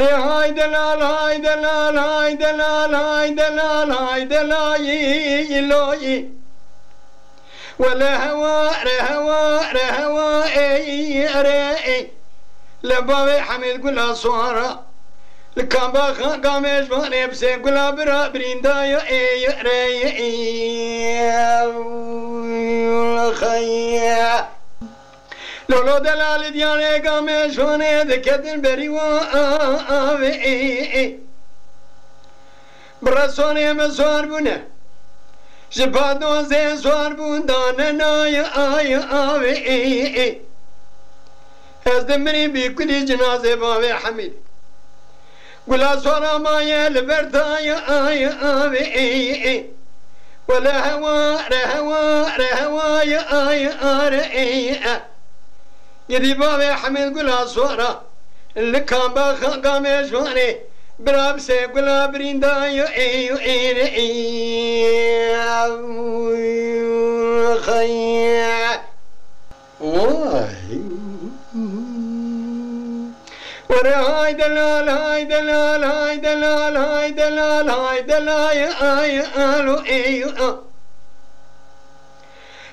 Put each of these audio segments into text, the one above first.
هاي دلال هاي دلال هاي دلال هاي دلال هاي دلاي لوي ولا هوا رهوا رهوا اي ري لبابي حميد قولها صوارا لكان باخا قامش باني بسي قولها برا بريندايا اي ري خيا لولو دلال دياني قامش باني دكتن بري وآوي برسوني مسوار بنا جبادو زي سوار بودانا نايا آيا آوي هزدمني بكل جنازة بابي حميد ولا سورا مايا لبرتايا آيا آوي ولا هوا رهوا رهوا يا آيا آرئي يدي بابي حميد ولا سورا اللي كان باخا قامي شواني براب سي قلا بريندايا ايو خيا واي ورا هاي دلال هاي دلال هاي دلال هاي دلال هاي دلال اي الو ايو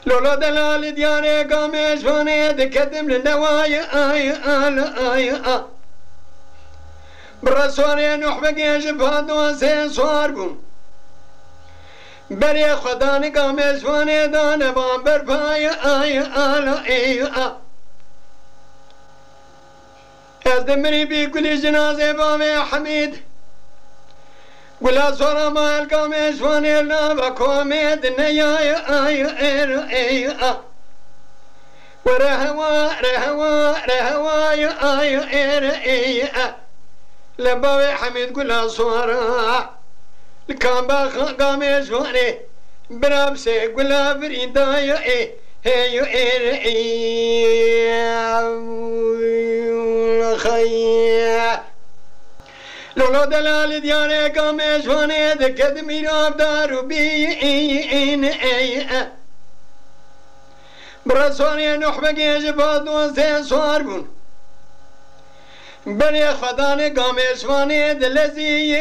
لولا دلال دياني قامي شواني دكدم للنوايا اي اي برسواني نوح بقي جبهاد وسين صاربون بري خداني قامي شواني دانا بامبر بايا اي الا اي ازدمني بكل جنازة بامي حميد ولا صورة ما القامي شواني لابا كوميد نيايا اي اي ورهوا رهوا رهوا يا اي لبابي حميد قولها صورة لكان باخا قامي شواني برابسي قولها بريدايا هيو خيا لولو دلال دياني قامي شواني دكد ميراب دارو بيين برسواني نوح بقي جباد وزين صاربون بني خداني قامي شواني دلزي